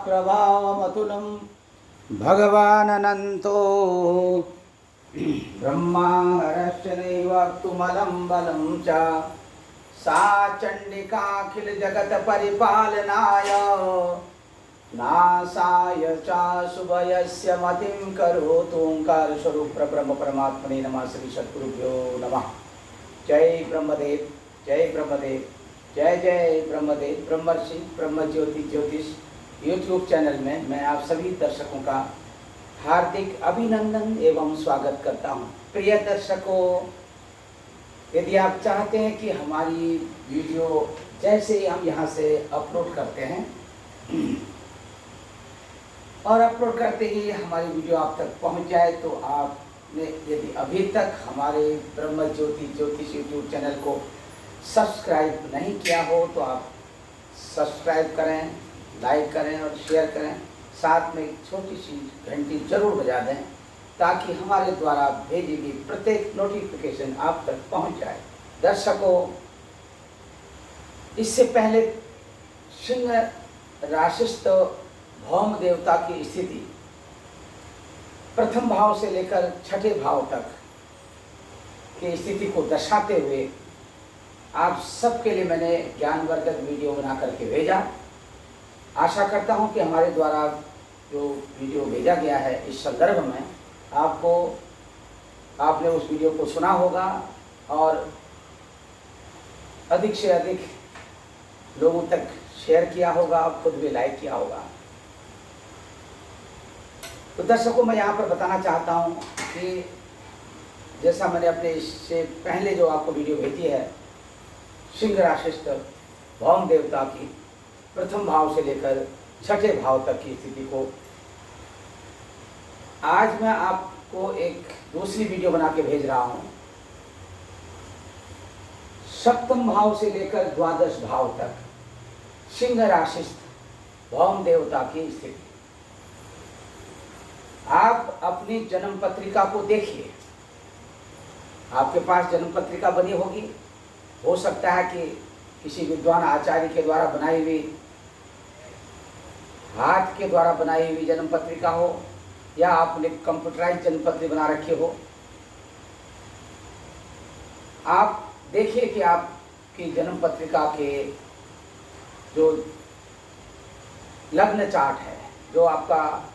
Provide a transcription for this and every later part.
प्रभावमतुलं भगवानन्तो ब्रह्मा हरश्च नैवक्तुमलं बलं च सा चण्डिकाखिल जगत परिपालनाय नासाय च शुभयस्य मतिं करोतु। ओंकार स्वरूप ब्रह्म परमात्मने नमः। श्री सद्गुरुभ्यो नमः। जय ब्रह्मदेव, जय ब्रह्मदेव, जय जय ब्रह्मदेव। ब्रह्मर्षि ब्रह्म ज्योति ज्योतिष यूट्यूब चैनल में मैं आप सभी दर्शकों का हार्दिक अभिनंदन एवं स्वागत करता हूं। प्रिय दर्शकों, यदि आप चाहते हैं कि हमारी वीडियो जैसे ही हम यहाँ से अपलोड करते हैं और अपलोड करते ही हमारी वीडियो आप तक पहुँच जाए, तो आपने यदि अभी तक हमारे ब्रह्म ज्योति ज्योतिष यूट्यूब चैनल को सब्सक्राइब नहीं किया हो तो आप सब्सक्राइब करें, लाइक करें और शेयर करें। साथ में एक छोटी सी घंटी जरूर बजा दें ताकि हमारे द्वारा भेजी गई प्रत्येक नोटिफिकेशन आप तक पहुंच जाए। दर्शकों, इससे पहले सिंह राशिस्थ भौम देवता की स्थिति प्रथम भाव से लेकर छठे भाव तक की स्थिति को दर्शाते हुए आप सबके लिए मैंने ज्ञानवर्धक वीडियो बना करके भेजा। आशा करता हूं कि हमारे द्वारा जो वीडियो भेजा गया है इस संदर्भ में आपने उस वीडियो को सुना होगा और अधिक से अधिक लोगों तक शेयर किया होगा, खुद भी लाइक किया होगा। तो दर्शकों, मैं यहाँ पर बताना चाहता हूँ कि जैसा मैंने अपने इससे पहले जो आपको वीडियो भेजी है सिंह राशिस्थ भौम देवता की प्रथम भाव से लेकर छठे भाव तक की स्थिति को, आज मैं आपको एक दूसरी वीडियो बना के भेज रहा हूँ सप्तम भाव से लेकर द्वादश भाव तक सिंह राशिस्थ भौम देवता की स्थिति। आप अपनी जन्म पत्रिका को देखिए। आपके पास जन्म पत्रिका बनी होगी, हो सकता है कि किसी विद्वान आचार्य के द्वारा बनाई हुई, हाथ के द्वारा बनाई हुई जन्म पत्रिका हो या आपने कंप्यूटराइज जन्म पत्री बना रखी हो। आप देखिए कि आपकी जन्म पत्रिका के जो लग्न चार्ट है, जो आपका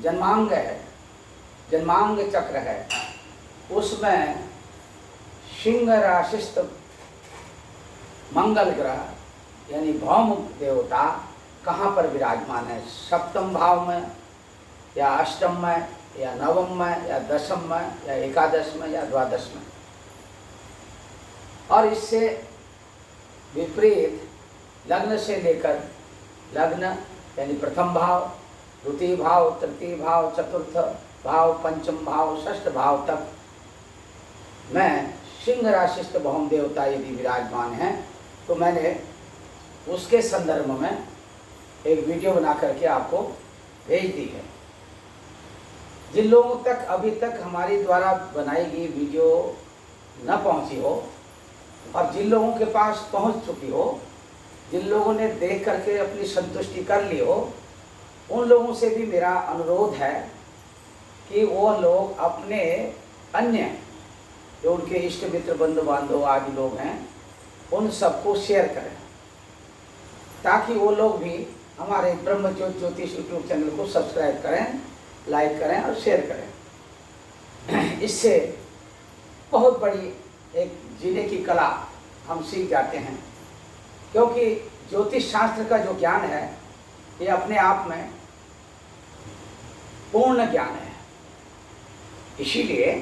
जन्मांग है, जन्मांग चक्र है, उसमें सिंह राशिस्थ मंगल ग्रह यानी भौम देवता कहाँ पर विराजमान है, सप्तम भाव में या अष्टम में या नवम में या दशम में या एकादश में या द्वादश में। और इससे विपरीत लग्न से लेकर लग्न यानी प्रथम भाव, द्वितीय भाव, तृतीय भाव, चतुर्थ भाव, पंचम भाव, षष्ठ भाव तक में सिंह राशिस्थ भौम देवता यदि विराजमान हैं तो मैंने उसके संदर्भ में एक वीडियो बना करके आपको भेज दी है। जिन लोगों तक अभी तक हमारी द्वारा बनाई गई वीडियो न पहुंची हो और जिन लोगों के पास पहुंच चुकी हो, जिन लोगों ने देख करके अपनी संतुष्टि कर ली हो, उन लोगों से भी मेरा अनुरोध है कि वो लोग अपने अन्य जो उनके इष्ट मित्र बंधु बांधव आदि लोग हैं उन सबको शेयर करें ताकि वो लोग भी हमारे ब्रह्म ज्योतिष यूट्यूब चैनल को सब्सक्राइब करें, लाइक करें और शेयर करें। इससे बहुत बड़ी एक जीने की कला हम सीख जाते हैं, क्योंकि ज्योतिष शास्त्र का जो ज्ञान है ये अपने आप में पूर्ण ज्ञान है। इसीलिए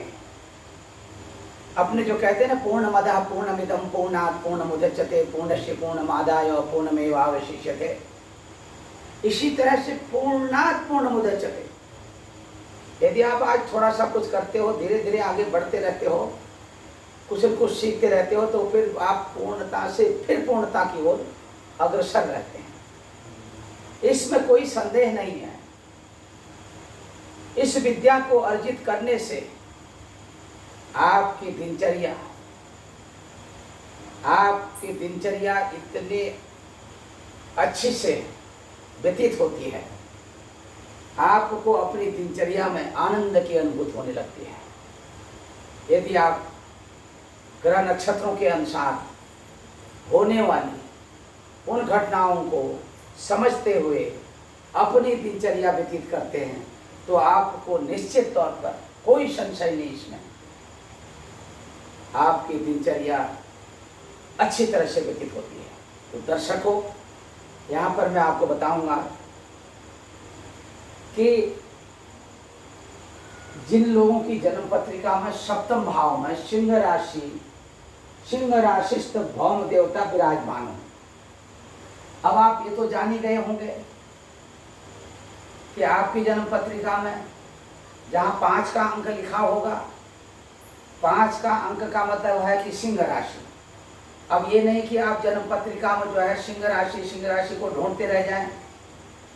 अपने जो कहते हैं ना, पूर्णमदः पूर्णमिदं पूर्णात् पूर्णमुदच्यते पूर्णस्य पूर्णमादाय पूर्णमेवावशिष्यते, इसी तरह से पूर्णात् पूर्णमुदच्यते। यदि आप आज थोड़ा सा कुछ करते हो, धीरे धीरे आगे बढ़ते रहते हो, कुछ न कुछ सीखते रहते हो, तो फिर आप पूर्णता से फिर पूर्णता की ओर अग्रसर रहते हैं। इसमें कोई संदेह नहीं है। इस विद्या को अर्जित करने से आपकी दिनचर्या इतनी अच्छी से व्यतीत होती है, आपको अपनी दिनचर्या में आनंद की अनुभूति होने लगती है। यदि आप ग्रह नक्षत्रों के अनुसार होने वाली उन घटनाओं को समझते हुए अपनी दिनचर्या व्यतीत करते हैं तो आपको निश्चित तौर पर कोई संशय नहीं इसमें, आपकी दिनचर्या अच्छी तरह से व्यतीत होती है। तो दर्शकों, यहाँ पर मैं आपको बताऊंगा कि जिन लोगों की जन्म पत्रिका में सप्तम भाव में सिंह राशिस्थ भौम देवता विराजमान हो। अब आप ये तो जान ही गए होंगे कि आपकी जन्म पत्रिका में जहाँ 5 का अंक लिखा होगा, 5 का अंक का मतलब है कि सिंह राशि। अब ये नहीं कि आप जन्म पत्रिका में जो है सिंह राशि को ढूंढते रह जाएं।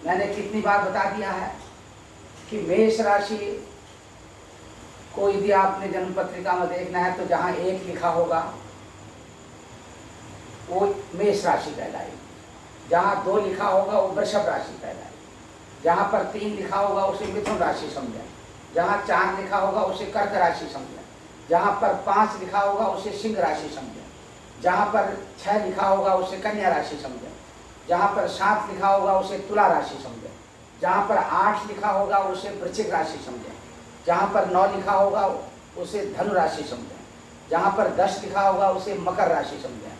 मैंने कितनी बार बता दिया है कि मेष राशि को यदि आपने जन्म पत्रिका में देखना है तो जहाँ 1 लिखा होगा वो मेष राशि कहलाएगी, जहाँ 2 लिखा होगा वो वृषभ राशि कहलाएगी, जहाँ पर 3 लिखा होगा उसे मिथुन राशि समझें, जहाँ 4 लिखा होगा उसे कर्क राशि समझें, जहाँ पर 5 लिखा होगा उसे सिंह राशि समझें, जहाँ पर 6 लिखा होगा उसे कन्या राशि समझें, जहाँ पर 7 लिखा होगा उसे तुला राशि समझें, जहाँ पर 8 लिखा होगा उसे वृश्चिक राशि समझें, जहाँ पर 9 लिखा होगा उसे धनु राशि समझें, जहाँ पर 10 लिखा होगा उसे मकर राशि समझें,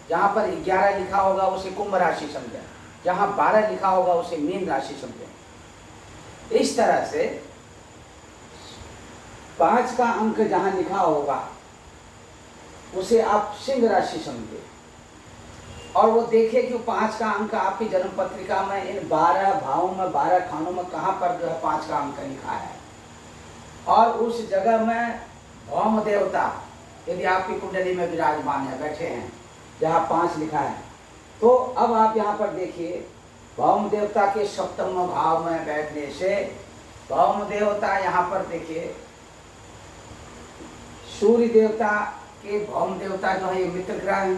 जहाँ पर 11 लिखा होगा उसे कुंभ राशि समझें, जहाँ 12 लिखा होगा उसे मीन राशि समझें। इस तरह से 5 का अंक जहाँ लिखा होगा उसे आप सिंह राशि समझे और वो देखे कि 5 का अंक आपकी जन्म पत्रिका में इन 12 भावों में 12 खानों में कहाँ पर जो है 5 का अंक लिखा है, और उस जगह में भौम देवता यदि आपकी कुंडली में विराजमान है, बैठे हैं जहाँ 5 लिखा है, तो अब आप यहाँ पर देखिए भौम देवता के सप्तम भाव में बैठने से भौम देवता यहाँ पर देखिए सूर्य देवता के भौम देवता जो है ये मित्र ग्रह है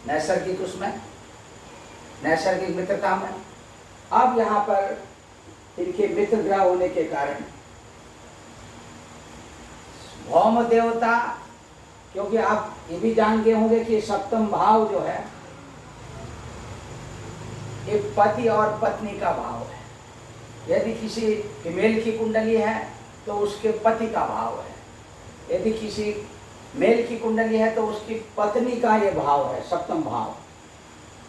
नैसर्गिक, उसमें नैसर्गिक मित्रता में। अब यहाँ पर इनके मित्र ग्रह होने के कारण भौम देवता, क्योंकि आप ये भी जान गए होंगे कि सप्तम भाव जो है एक पति और पत्नी का भाव है। यदि किसी फीमेल की कुंडली है तो उसके पति का भाव है, यदि किसी मेल की कुंडली है तो उसकी पत्नी का ये भाव है सप्तम भाव।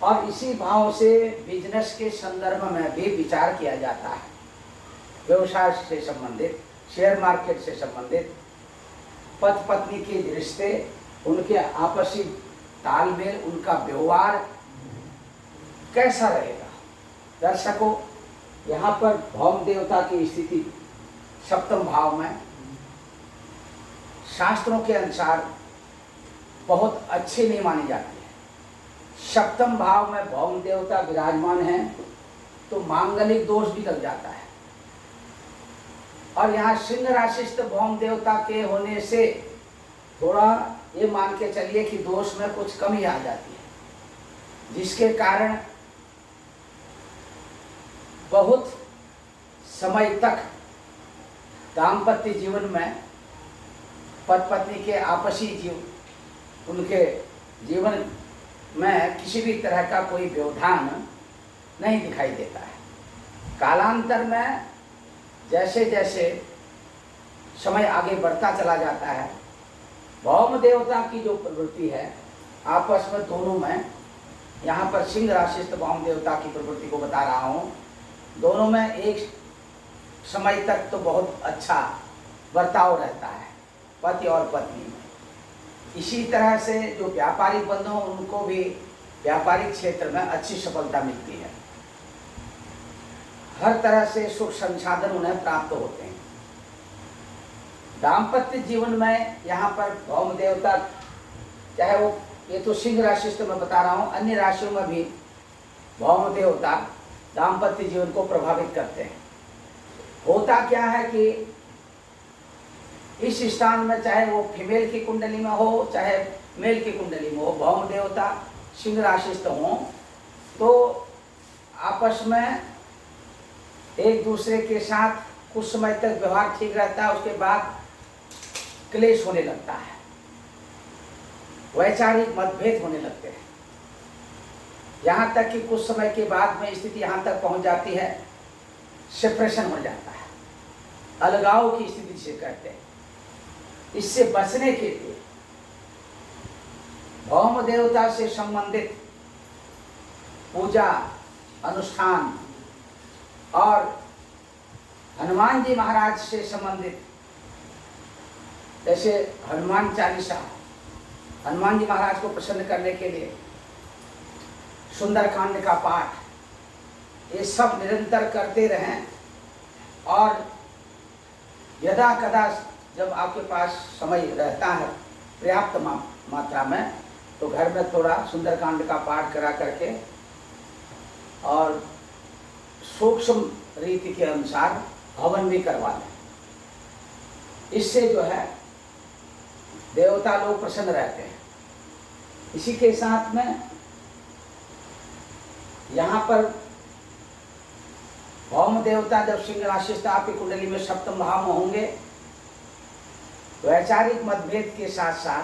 और इसी भाव से बिजनेस के संदर्भ में भी विचार किया जाता है, व्यवसाय से संबंधित, शेयर मार्केट से संबंधित, पति पत्नी के रिश्ते, उनके आपसी तालमेल, उनका व्यवहार कैसा रहेगा। दर्शकों, यहाँ पर भौम देवता की स्थिति सप्तम भाव में शास्त्रों के अनुसार बहुत अच्छी नहीं मानी जाती है। सप्तम भाव में भौम देवता विराजमान है तो मांगलिक दोष भी लग जाता है, और यहाँ सिंह राशिस्थ भौम देवता के होने से थोड़ा ये मान के चलिए कि दोष में कुछ कमी आ जाती है, जिसके कारण बहुत समय तक दाम्पत्य जीवन में पति पत्नी के आपसी उनके जीवन में किसी भी तरह का कोई व्यवधान नहीं दिखाई देता है। कालांतर में जैसे जैसे समय आगे बढ़ता चला जाता है, भौम देवता की जो प्रवृत्ति है आपस में दोनों में, यहाँ पर सिंह राशिस्थ भौम देवता की प्रवृत्ति को बता रहा हूँ, दोनों में एक समय तक तो बहुत अच्छा बर्ताव रहता है पति और पत्नी में। इसी तरह से जो व्यापारिक बंधु हों उनको भी व्यापारिक क्षेत्र में अच्छी सफलता मिलती है, हर तरह से सुख संसाधन उन्हें प्राप्त होते हैं। दाम्पत्य जीवन में यहाँ पर भौम देवता, चाहे वो, ये तो सिंह राशि में बता रहा हूँ, अन्य राशियों में भी भौम देवता दाम्पत्य जीवन को प्रभावित करते हैं। होता क्या है कि इस स्थान में चाहे वो फीमेल की कुंडली में हो चाहे मेल की कुंडली में हो, भौम देवता सिंह राशिस्थ हों तो आपस में एक दूसरे के साथ कुछ समय तक व्यवहार ठीक रहता है, उसके बाद क्लेश होने लगता है, वैचारिक मतभेद होने लगते हैं। यहाँ तक कि कुछ समय के बाद में स्थिति यहाँ तक पहुँच जाती है, सेपरेशन हो जाता है, अलगाव की स्थिति से कहते हैं। इससे बचने के लिए भौम देवता से संबंधित पूजा अनुष्ठान और हनुमान जी महाराज से संबंधित, जैसे हनुमान चालीसा, हनुमान जी महाराज को प्रसन्न करने के लिए सुंदरकांड का पाठ, ये सब निरंतर करते रहें। और यदा कदा जब आपके पास समय रहता है पर्याप्त मात्रा में, तो घर में थोड़ा सुंदरकांड का पाठ करा करके और सूक्ष्म रीति के अनुसार हवन भी करवा लें। इससे जो है देवता लोग प्रसन्न रहते हैं। इसी के साथ में यहाँ पर भौम देवता जब सिंह राशि आपकी कुंडली में सप्तम भाव में होंगे, वैचारिक मतभेद के साथ साथ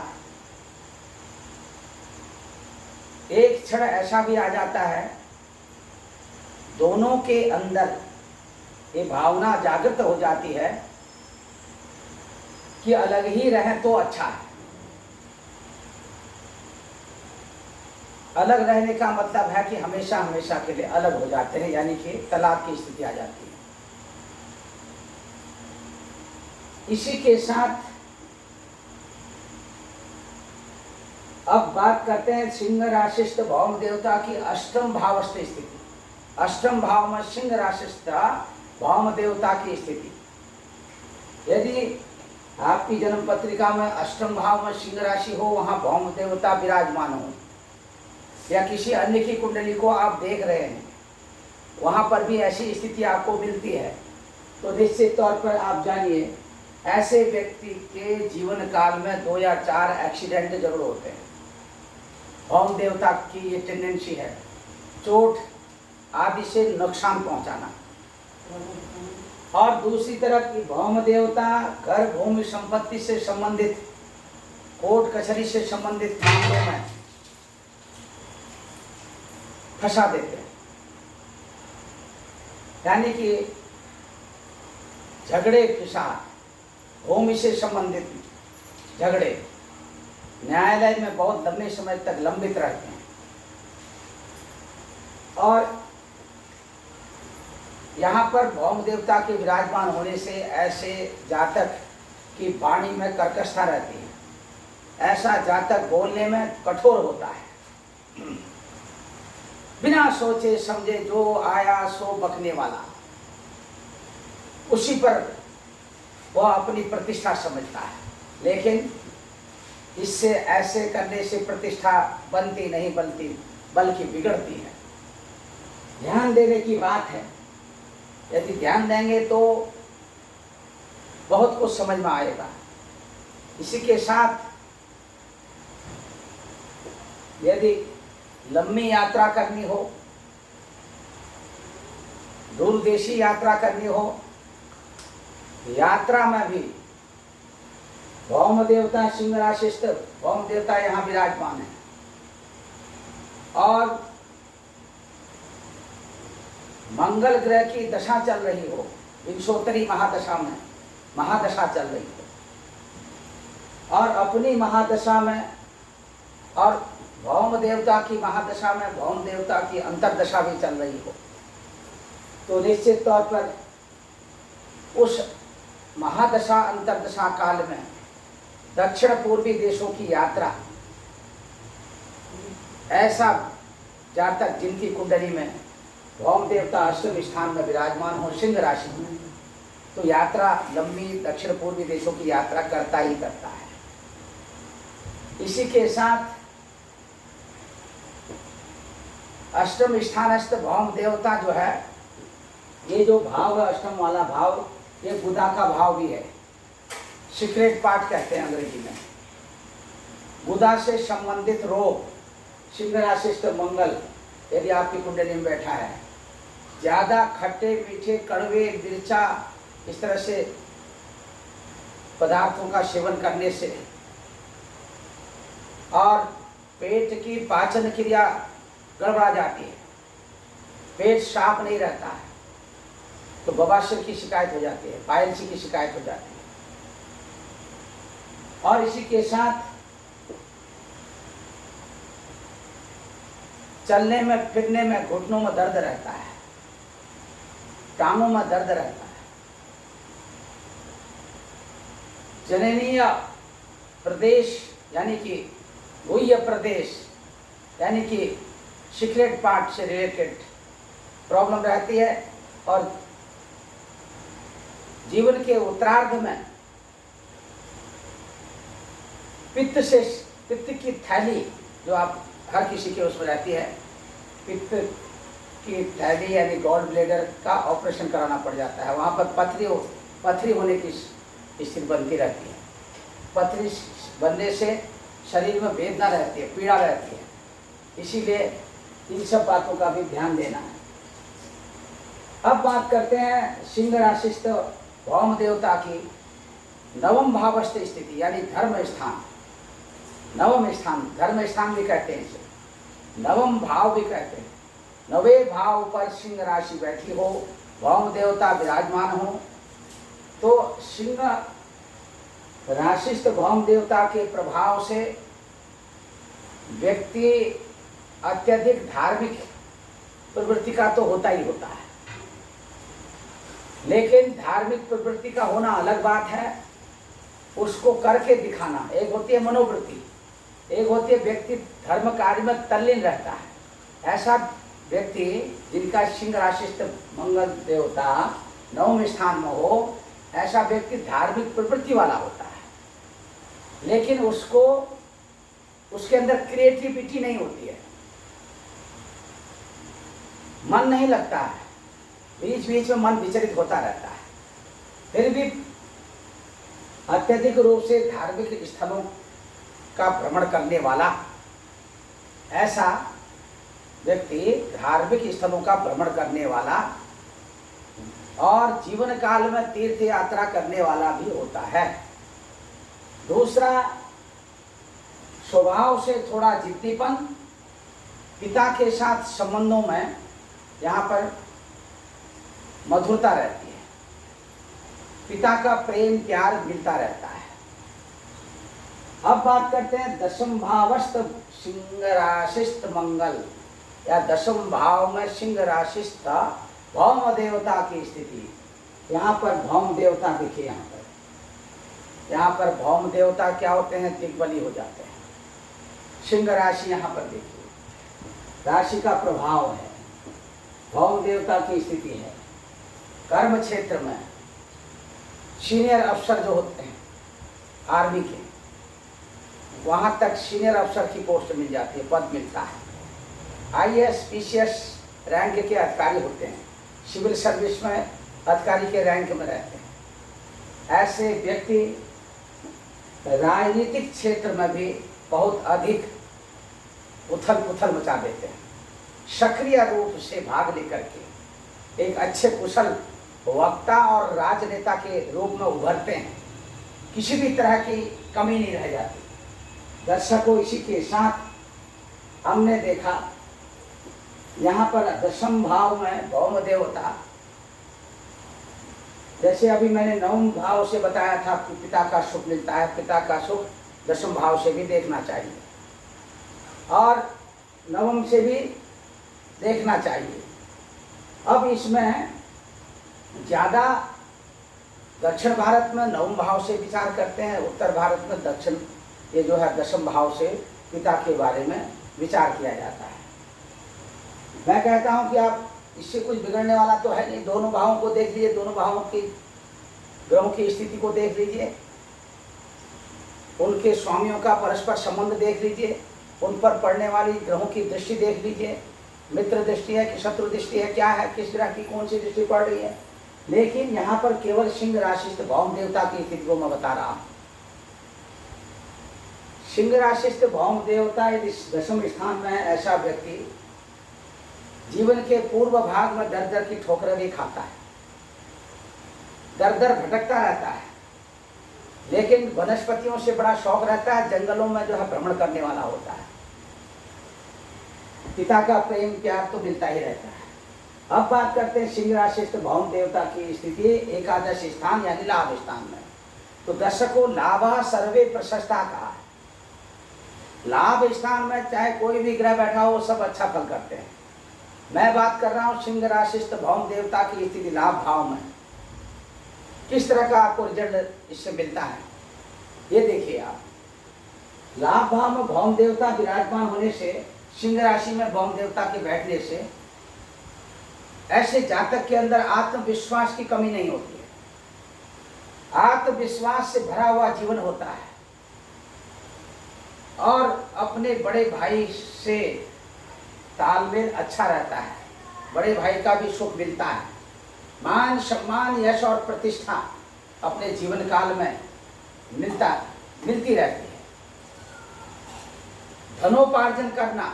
एक क्षण ऐसा भी आ जाता है, दोनों के अंदर ये भावना जागृत हो जाती है कि अलग ही रहें तो अच्छा है। अलग रहने का मतलब है कि हमेशा हमेशा के लिए अलग हो जाते हैं, यानी कि तलाक की स्थिति आ जाती है। इसी के साथ अब बात करते हैं सिंह राशिस्थ भौम देवता की अष्टम भावस्थ स्थिति। अष्टम भाव में सिंह राशिस्थ भौम देवता की स्थिति, यदि आपकी जन्म पत्रिका में अष्टम भाव में सिंह राशि हो, वहां भौम देवता विराजमान हो, या किसी अन्य की कुंडली को आप देख रहे हैं, वहां पर भी ऐसी स्थिति आपको मिलती है, तो निश्चित तौर पर आप जानिए ऐसे व्यक्ति के जीवन काल में 2 या 4 एक्सीडेंट जरूर होते हैं। भौम देवता की ये टेंडेंसी है, चोट आदि से नुकसान पहुंचाना। और दूसरी तरफ की भौम देवता घर भूमि संपत्ति से संबंधित, कोर्ट कचहरी से संबंधित मामलों में फंसा देते हैं, यानी कि झगड़े फिसाद, भूमि से संबंधित झगड़े न्यायालय में बहुत लंबे समय तक लंबित रहते हैं। और यहाँ पर भौम देवता के विराजमान होने से ऐसे जातक की वाणी में कर्कशता रहती है, ऐसा जातक बोलने में कठोर होता है, बिना सोचे समझे जो आया सो बकने वाला, उसी पर वह अपनी प्रतिष्ठा समझता है। लेकिन इससे ऐसे करने से प्रतिष्ठा बनती नहीं बल्कि बिगड़ती है। ध्यान देने की बात है, यदि ध्यान देंगे तो बहुत कुछ समझ में आएगा। इसी के साथ यदि लंबी यात्रा करनी हो, दूरदेशी यात्रा करनी हो, यात्रा में भी भौम देवता सिंह राशिस्थ भौम देवता यहाँ विराजमान है। और मंगल ग्रह की दशा चल रही हो, विंशोत्तरी महादशा में महादशा चल रही हो, और अपनी महादशा में और भौम देवता की महादशा में भौम देवता की अंतर्दशा भी चल रही हो, तो निश्चित तौर पर उस महादशा अंतर्दशा काल में दक्षिण पूर्वी देशों की यात्रा, ऐसा जातक जिनकी कुंडली में भौम देवता अष्टम स्थान में विराजमान हो सिंह राशि में, तो यात्रा लंबी दक्षिण पूर्वी देशों की यात्रा करता ही करता है। इसी के साथ अष्टम स्थानस्थ भौम देवता जो है, ये जो भाव है अष्टम वाला भाव, ये बुधा का भाव भी है, सीक्रेट पार्ट कहते हैं अंग्रेजी में। बुधा से संबंधित रोग, सिंह राशिस्थ मंगल यदि आपकी कुंडली में बैठा है, ज़्यादा खट्टे मीठे कड़वे मिर्चा इस तरह से पदार्थों का सेवन करने से और पेट की पाचन क्रिया गड़बड़ा जाती है, पेट साफ नहीं रहता है, तो बवासीर की शिकायत हो जाती है, पाइल्स की शिकायत हो जाती है। और इसी के साथ चलने में फिरने में घुटनों में दर्द रहता है, टांगों में दर्द रहता है। जननीय प्रदेश यानी कि गुह्य प्रदेश यानी कि सीक्रेट पार्ट से रिलेटेड प्रॉब्लम रहती है। और जीवन के उत्तरार्ध में पित्त की थैली जो आप हर किसी के उसमें रहती है, पित्त की थैली यानी गॉल ब्लेडर का ऑपरेशन कराना पड़ जाता है। वहाँ पर पथरी होने की स्थिति बनती रहती है। पथरी बनने से शरीर में वेदना रहती है, पीड़ा रहती है, इसीलिए इन सब बातों का भी ध्यान देना है। अब बात करते हैं सिंह राशिस्थ भौम देवता की नवम भावस्थ स्थिति यानी धर्म स्थान। नवम स्थान, धर्म स्थान भी कहते हैं इसे, नवम भाव भी कहते हैं। नवे भाव पर सिंह राशि बैठी हो, भौम देवता विराजमान हो, तो सिंह राशिस्थ भौम देवता के प्रभाव से व्यक्ति अत्यधिक धार्मिक प्रवृत्ति का तो होता ही होता है, लेकिन धार्मिक प्रवृत्ति का होना अलग बात है, उसको करके दिखाना। एक होती है मनोवृत्ति, एक होती है व्यक्ति धर्म कार्य में तल्लीन रहता है। ऐसा व्यक्ति जिनका सिंह राशिस्थ मंगल देवता नवम स्थान में हो, ऐसा व्यक्ति धार्मिक प्रवृत्ति वाला होता है, लेकिन उसके अंदर क्रिएटिविटी नहीं होती है, मन नहीं लगता है, बीच बीच में मन विचलित होता रहता है। फिर भी अत्यधिक रूप से धार्मिक स्थलों का भ्रमण करने वाला ऐसा व्यक्ति, धार्मिक स्थलों का भ्रमण करने वाला और जीवन काल में तीर्थ यात्रा करने वाला भी होता है। दूसरा, स्वभाव से थोड़ा जिद्दीपन, पिता के साथ संबंधों में यहाँ पर मधुरता रहती है, पिता का प्रेम प्यार मिलता रहता है। अब बात करते हैं दशम भावस्थ सिंह राशिस्थ मंगल या दशम भाव में सिंह राशिस्थ भौम देवता की स्थिति। यहाँ पर भौम देवता देखिए, यहाँ पर भौम देवता क्या होते हैं, दिग्बली हो जाते हैं। सिंह राशि यहाँ पर देखिए, राशि का प्रभाव है, भौम देवता की स्थिति है। कर्म क्षेत्र में सीनियर अफसर जो होते हैं आर्मी के, वहाँ तक सीनियर अफसर की पोस्ट मिल जाती है, पद मिलता है। IAS PCS रैंक के अधिकारी होते हैं, सिविल सर्विस में अधिकारी के रैंक में रहते हैं। ऐसे व्यक्ति राजनीतिक क्षेत्र में भी बहुत अधिक उथल पुथल मचा देते हैं, सक्रिय रूप से भाग लेकर के एक अच्छे कुशल वक्ता और राजनेता के रूप में उभरते हैं, किसी भी तरह की कमी नहीं रह जाती। दर्शकों, इसी के साथ हमने देखा यहाँ पर दशम भाव में भौम देवता, जैसे अभी मैंने नवम भाव से बताया था कि पिता का सुख मिलता है, पिता का सुख दशम भाव से भी देखना चाहिए और नवम से भी देखना चाहिए। अब इसमें ज़्यादा दक्षिण भारत में नवम भाव से विचार करते हैं, उत्तर भारत में दक्षिण ये जो है दशम भाव से पिता के बारे में विचार किया जाता है। मैं कहता हूं कि आप इससे कुछ बिगड़ने वाला तो है नहीं, दोनों भावों को देख लीजिए, दोनों भावों की ग्रहों की स्थिति को देख लीजिए, उनके स्वामियों का परस्पर संबंध देख लीजिए, उन पर पड़ने वाली ग्रहों की दृष्टि देख लीजिए, मित्र दृष्टि है कि शत्रु दृष्टि है, क्या है, किस ग्रह की कौन सी दृष्टि पड़ रही है। लेकिन यहाँ पर केवल सिंह राशिस्थ भौम देवता की स्थिति को मैं बता रहा हूँ। सिंह राशिस्थ भौम देवता यदि दशम स्थान में है, ऐसा व्यक्ति जीवन के पूर्व भाग में दर दर की ठोकरें भी खाता है, दर दर भटकता रहता है, लेकिन वनस्पतियों से बड़ा शौक रहता है, जंगलों में जो है भ्रमण करने वाला होता है। पिता का प्रेम प्यार तो मिलता ही रहता है। अब बात करते हैं सिंह राशिस्थ भौम देवता की स्थिति एकादश स्थान यानी लाभ स्थान में। तो दर्शकों, लाभा सर्वे प्रशस्ता कहा है। लाभ स्थान में चाहे कोई भी ग्रह बैठा हो, सब अच्छा फल करते हैं। मैं बात कर रहा हूँ सिंह राशिस्थ भौम देवता की स्थिति लाभ भाव में, किस तरह का आपको रिजल्ट इससे मिलता है ये देखिए आप। लाभ भाव में भौम देवता विराजमान होने से, सिंह राशि में भौम देवता के बैठने से ऐसे जातक के अंदर आत्मविश्वास की कमी नहीं होती है, आत्मविश्वास से भरा हुआ जीवन होता है और अपने बड़े भाई से तालमेल अच्छा रहता है, बड़े भाई का भी सुख मिलता है, मान सम्मान यश और प्रतिष्ठा अपने जीवन काल में मिलती रहती है। धनोपार्जन करना,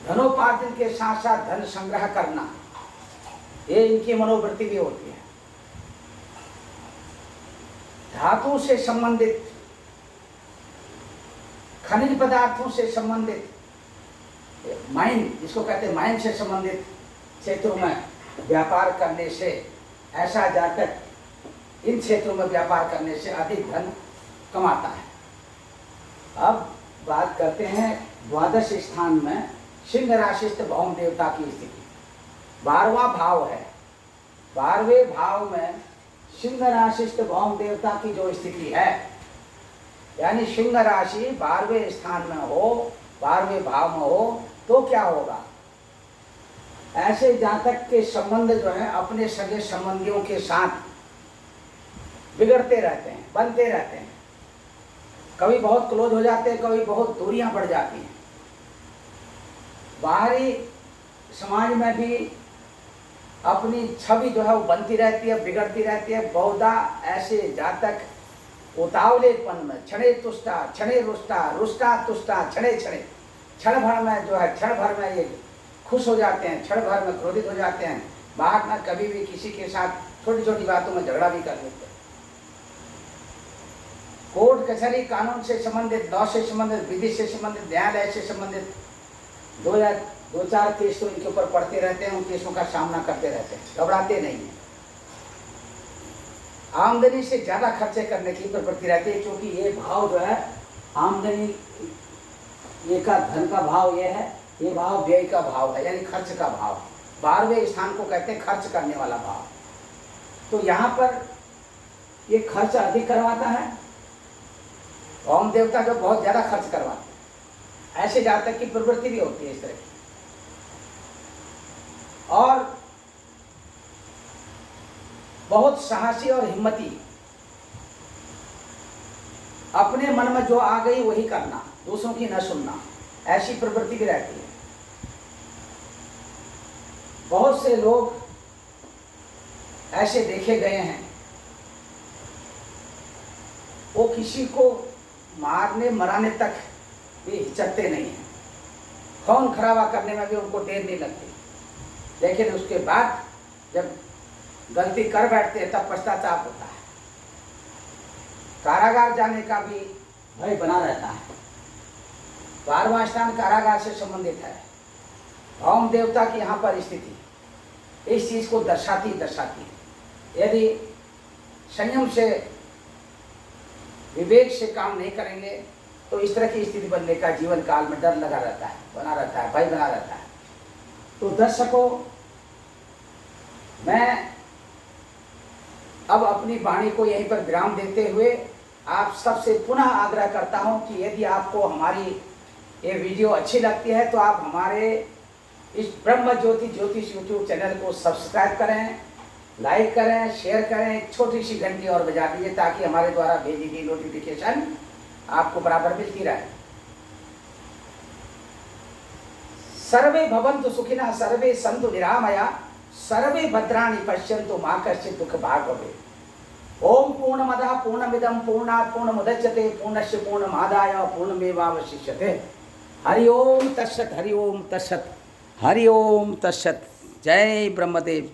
धनोपार्जन के साथ साथ धन संग्रह करना, ये इनकी मनोवृत्ति भी होती है। धातु से संबंधित, खनिज पदार्थों से संबंधित, माइन जिसको कहते हैं माइन से संबंधित क्षेत्रों में व्यापार करने से ऐसा जातक इन क्षेत्रों में व्यापार करने से अधिक धन कमाता है। अब बात करते हैं द्वादश स्थान में सिंह राशिस्थ भौम देवता की स्थिति। 12वां भाव है, 12वें भाव में सिंह राशिस्थ भौम देवता की जो स्थिति है, यानी सिंह राशि 12वें स्थान में हो, 12वें भाव में हो तो क्या होगा? ऐसे जातक के संबंध जो है अपने सगे संबंधियों के साथ बिगड़ते रहते हैं, बनते रहते हैं। कभी बहुत क्लोज हो जाते हैं, कभी बहुत दूरियां बढ़ जाती हैं। बाहरी समाज में भी अपनी छवि जो है वो बनती रहती है, बिगड़ती रहती है। बहुधा ऐसे जातक उतावलेपन में क्षणे तुष्टा क्षणे रुष्टा, रुष्टा तुष्टा क्षणे क्षणे, क्षण भर में जो है, क्षण भर में ये खुश हो जाते हैं, क्षण भर में क्रोधित हो जाते हैं। बाहर में कभी भी किसी के साथ छोटी छोटी बातों में झगड़ा भी कर लेते हैं। कोर्ट कचहरी कानून से संबंधित, लॉ से संबंधित, विधि से संबंधित, न्यायालय से संबंधित दो चार केस तो इनके ऊपर पड़ते रहते हैं। उन केसों का सामना करते रहते हैं, घबराते नहीं हैं। आमदनी से ज़्यादा खर्चे करने की प्रवृत्ति रहती है, क्योंकि ये भाव जो है आमदनी, ये का धन का भाव ये है, ये भाव व्यय का भाव है, यानी खर्च का भाव। 12वें स्थान को कहते हैं खर्च करने वाला भाव। तो यहाँ पर ये खर्च अधिक करवाता है। भौम देवता जो बहुत ज़्यादा खर्च करवाते हैं, ऐसे जातक की प्रवृत्ति भी होती है इस तरह की। और बहुत साहसी और हिम्मती, अपने मन में जो आ गई वही करना, दूसरों की न सुनना, ऐसी प्रवृत्ति भी रहती है। बहुत से लोग ऐसे देखे गए हैं, वो किसी को मारने मराने तक भी हिचकते नहीं हैं, खून खराबा करने में भी उनको देर नहीं लगती। लेकिन उसके बाद जब गलती कर बैठते हैं तब पश्चाताप होता है। कारागार जाने का भी भय बना रहता है। 12वां स्थान कारागार से संबंधित है। भौम देवता की यहाँ पर स्थिति इस चीज को दर्शाती है। यदि संयम से, विवेक से काम नहीं करेंगे तो इस तरह की स्थिति बनने का जीवन काल में डर लगा रहता है, बना रहता है, भय बना रहता है। तो दर्शकों, मैं अब अपनी वाणी को यहीं पर विराम देते हुए आप सबसे पुनः आग्रह करता हूं कि यदि आपको हमारी ये वीडियो अच्छी लगती है तो आप हमारे इस ब्रह्म ज्योति ज्योतिष यूट्यूब चैनल को सब्सक्राइब करें, लाइक करें, शेयर करें, एक छोटी सी घंटी और बजा दीजिए ताकि हमारे द्वारा भेजी गई नोटिफिकेशन आपको बराबर मिलती रहे। सर्वे भवन्तु सुखिनः, सर्वे सन्तु निरामया, सर्वे भद्राणि पश्यन्तु मा कश्चित् दुःख भाग् भवेत्। ओम पूर्णमदः पूर्णमिदं पूर्णात् पूर्णमुदच्यते पूर्णस्य पूर्णमादाय पूर्णमेवावशिष्यते। हरि ओम तत्सत्, हरि ओम तत्सत्। हरि ओम तत्सत। जय ब्रह्मदेव। जय